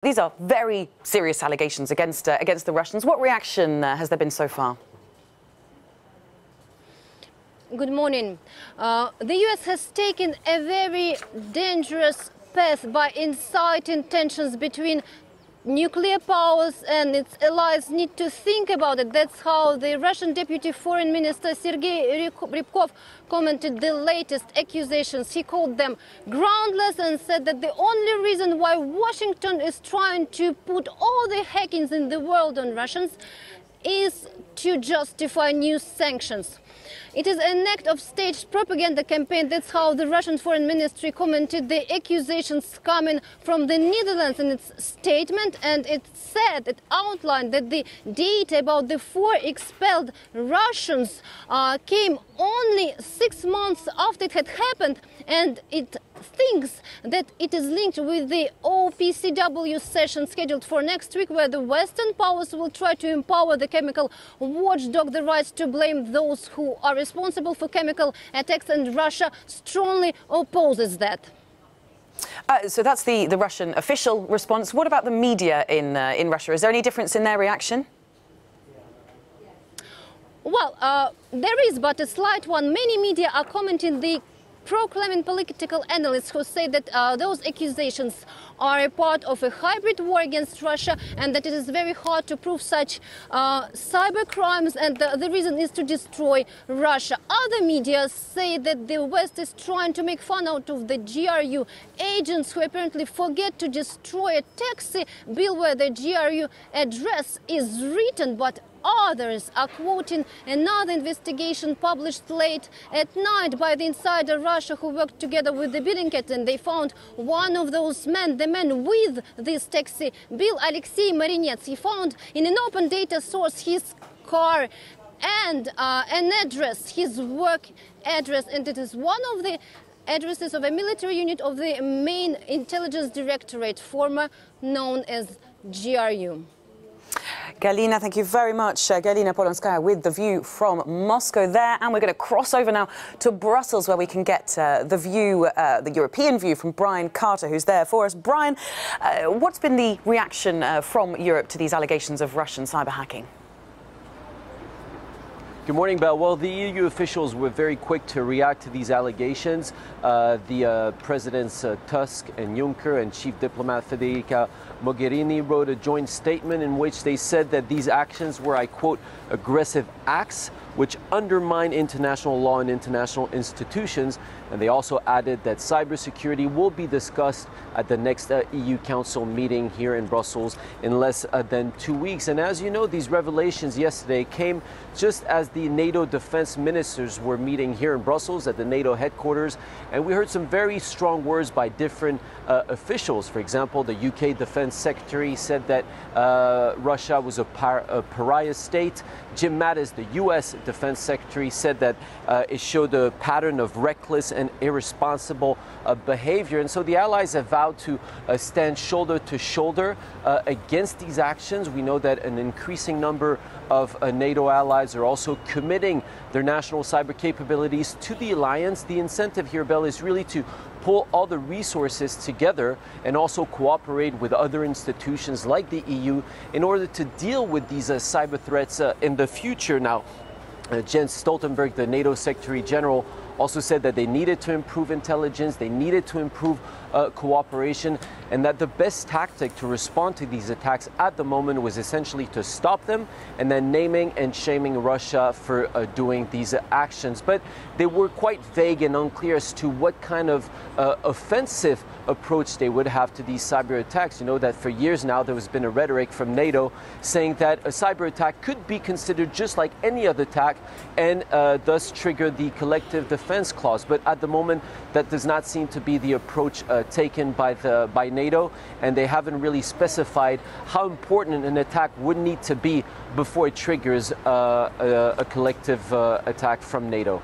These are very serious allegations against the Russians. What reaction has there been so far? Good morning. The US has taken a very dangerous path by inciting tensions between nuclear powers, and its allies need to think about it. That's how the Russian Deputy Foreign Minister Sergei Ryabkov commented the latest accusations. He called them groundless and said that the only reason why Washington is trying to put all the hackings in the world on Russians is to justify new sanctions. It is an act of staged propaganda campaign. That's how the Russian Foreign Ministry commented the accusations coming from the Netherlands in its statement, and it outlined that the data about the 4 expelled Russians came only 6 months after it had happened, and it thinks that it is linked with the OPCW session scheduled for next week, where the Western powers will try to empower the chemical watchdog. The right to blame those who are responsible for chemical attacks, and Russia strongly opposes that. So that's the Russian official response. What about the media in Russia? Is there any difference in their reaction? Well, there is, but a slight one. Many media are commenting the pro-Kremlin political analysts who say that those accusations are a part of a hybrid war against Russia, and that it is very hard to prove such cyber crimes, and the reason is to destroy Russia. Other media say that the West is trying to make fun out of the GRU agents who apparently forget to destroy a taxi bill where the GRU address is written, but others are quoting another investigation published late at night by the insider Russia who worked together with the Bellingcat, and they found one of those men, the man with this taxi bill, Alexei Marinets. He found in an open data source his car and an address, his work address, and it is one of the addresses of a military unit of the main intelligence directorate, former known as GRU. Galina, thank you very much. Galina Polonskaya with The View from Moscow there. And we're going to cross over now to Brussels, where we can get the European view from Brian Carter, who's there for us. Brian, what's been the reaction from Europe to these allegations of Russian cyber hacking? Good morning, Belle. Well, the EU officials were very quick to react to these allegations. The Presidents Tusk and Juncker and Chief Diplomat Federica Mogherini wrote a joint statement in which they said that these actions were, I quote, aggressive acts which undermine international law and international institutions. And they also added that cybersecurity will be discussed at the next EU Council meeting here in Brussels in less than 2 weeks. And as you know, these revelations yesterday came just as the NATO defense ministers were meeting here in Brussels at the NATO headquarters. And we heard some very strong words by different officials. For example, the UK Defense Secretary said that Russia was a pariah state. Jim Mattis, the US Defense Secretary, said that it showed a pattern of reckless and irresponsible behavior. And so the allies have vowed to stand shoulder to shoulder against these actions. We know that an increasing number of NATO allies are also committing their national cyber capabilities to the alliance. The incentive here, Belle, is really to pull all the resources together and also cooperate with other institutions like the EU in order to deal with these cyber threats in the future. Now, Jens Stoltenberg, the NATO Secretary General, also said that they needed to improve intelligence, they needed to improve cooperation, and that the best tactic to respond to these attacks at the moment was essentially to stop them and then naming and shaming Russia for doing these actions. But they were quite vague and unclear as to what kind of offensive approach they would have to these cyber attacks. You know that for years now there has been a rhetoric from NATO saying that a cyber attack could be considered just like any other attack and thus trigger the collective defense clause. But at the moment that does not seem to be the approach taken by NATO, and they haven't really specified how important an attack would need to be before it triggers a collective attack from NATO.